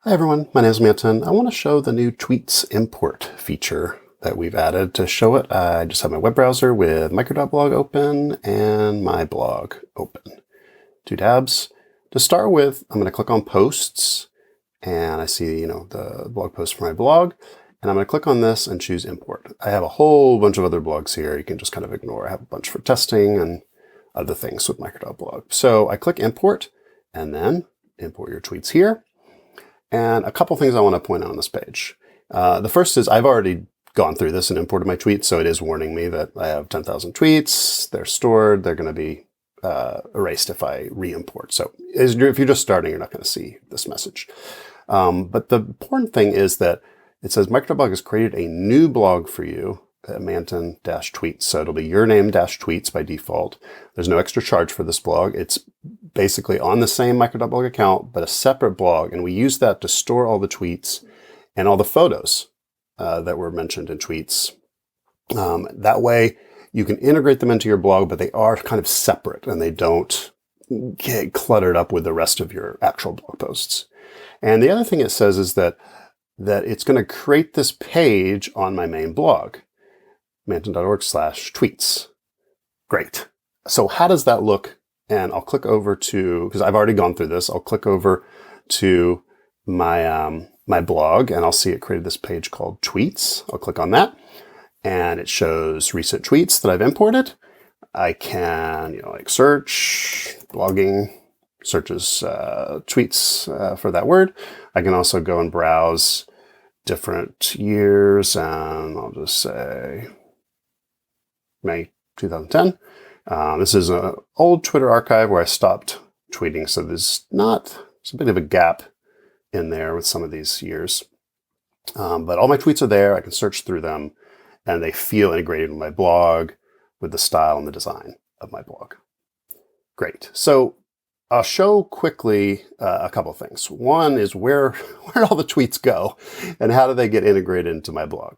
Hi everyone, my name is Manton. I want to show the new tweets import feature that we've added. To show it, I just have my web browser with Micro.blog open and my blog open. Two tabs. To start with, I'm going to click on posts and I see, the blog post for my blog. And I'm going to click on this and choose import. I have a whole bunch of other blogs here. You can just kind of ignore. I have a bunch for testing and other things with Micro.blog. So I click import and then import your tweets here. And a couple things I want to point out on this page. The first is I've already gone through this and imported my tweets, so it is warning me that I have 10,000 tweets. They're stored. They're going to be erased if I re-import. So if you're just starting, you're not going to see this message. But the important thing is that it says Micro.blog has created a new blog for you, Manton-tweets. So it'll be your name -tweets by default. There's no extra charge for this blog. It's basically on the same Micro.blog account, but a separate blog. And we use that to store all the tweets and all the photos that were mentioned in tweets. That way you can integrate them into your blog, but they are kind of separate and they don't get cluttered up with the rest of your actual blog posts. And the other thing it says is that it's going to create this page on my main blog, manton.org/tweets. Great. So how does that look? And I'll click over to, because I've already gone through this, I'll click over to my my blog and I'll see it created this page called tweets. I'll click on that and it shows recent tweets that I've imported. I can, like search, blogging, searches tweets for that word. I can also go and browse different years and I'll just say May 2010. This is an old Twitter archive where I stopped tweeting, so there's a bit of a gap in there with some of these years. But all my tweets are there. I can search through them, and they feel integrated with my blog, with the style and the design of my blog. Great. So I'll show quickly a couple of things. One is where all the tweets go, and how do they get integrated into my blog.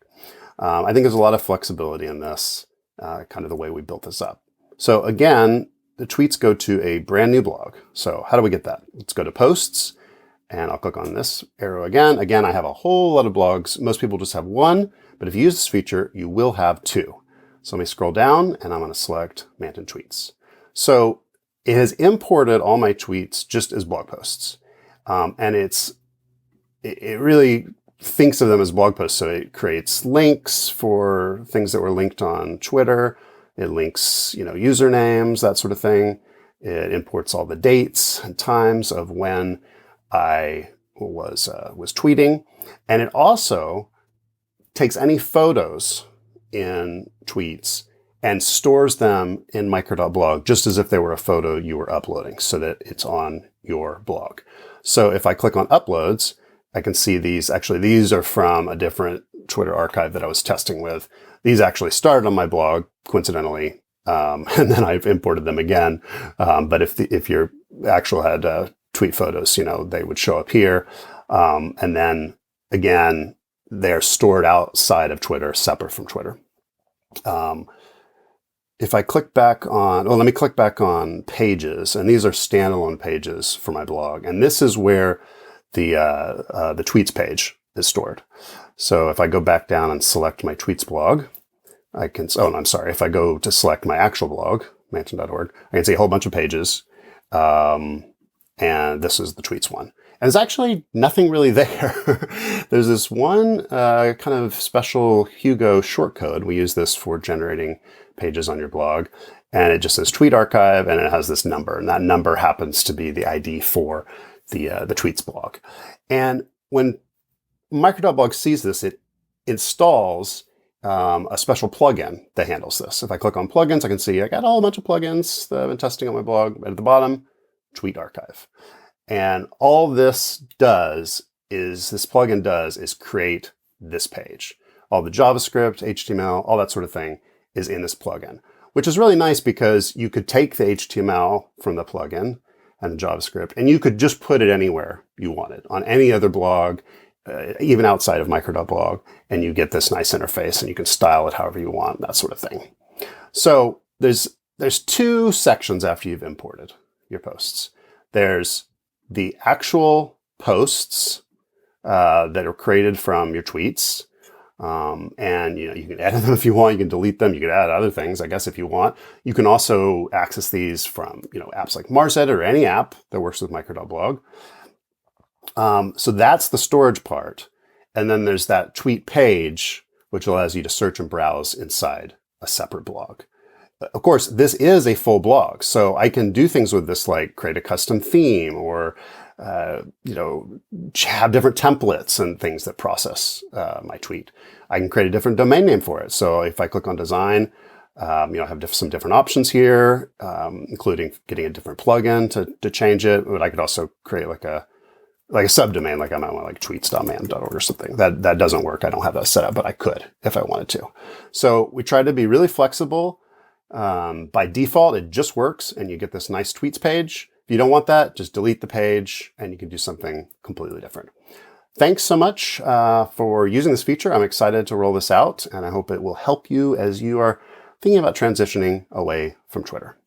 I think there's a lot of flexibility in this, kind of the way we built this up. So again, the tweets go to a brand new blog. So how do we get that? Let's go to posts and I'll click on this arrow again. Again, I have a whole lot of blogs. Most people just have one, but if you use this feature, you will have two. So let me scroll down and I'm going to select Manton tweets. So it has imported all my tweets just as blog posts. And it really thinks of them as blog posts. So it creates links for things that were linked on Twitter. It links, usernames, that sort of thing. It imports all the dates and times of when I was tweeting. And it also takes any photos in tweets and stores them in Micro.blog just as if they were a photo you were uploading so that it's on your blog. So if I click on uploads, I can see these. Actually, these are from a different Twitter archive that I was testing with. These actually started on my blog, coincidentally, and then I've imported them again. But if your actual had tweet photos, they would show up here. And then, again, they're stored outside of Twitter, separate from Twitter. If I click back on, let me click back on pages, and these are standalone pages for my blog. And this is where the tweets page is stored. So if I go back down and select my tweets blog, if I go to select my actual blog, manton.org, I can see a whole bunch of pages. And this is the tweets one. And there's actually nothing really there. There's this one kind of special Hugo shortcode. We use this for generating pages on your blog. And it just says tweet archive, and it has this number. And that number happens to be the ID for the tweets blog. And when Micro.blog sees this, it installs a special plugin that handles this. If I click on plugins, I can see I got a whole bunch of plugins that I've been testing on my blog. Right at the bottom, tweet archive. And all this plugin does is create this page. All the JavaScript, HTML, all that sort of thing is in this plugin, which is really nice because you could take the HTML from the plugin and the JavaScript, and you could just put it anywhere you wanted on any other blog, even outside of Micro.blog, and you get this nice interface and you can style it however you want, that sort of thing. So there's two sections after you've imported your posts. There's the actual posts that are created from your tweets. And you can edit them if you want. You can delete them. You can add other things, I guess, if you want. You can also access these from apps like MarsEdit or any app that works with Micro.blog. So that's the storage part. And then there's that tweet page, which allows you to search and browse inside a separate blog. Of course, this is a full blog, so I can do things with this like create a custom theme or have different templates and things that process my tweet. I can create a different domain name for it. So if I click on design, I have some different options here, including getting a different plugin to change it. But I could also create like a subdomain, like I might want like tweets.man.org or something. That doesn't work. I don't have that set up, but I could if I wanted to. So we try to be really flexible. By default, it just works and you get this nice tweets page. If you don't want that, just delete the page and you can do something completely different. Thanks so much for using this feature. I'm excited to roll this out and I hope it will help you as you are thinking about transitioning away from Twitter.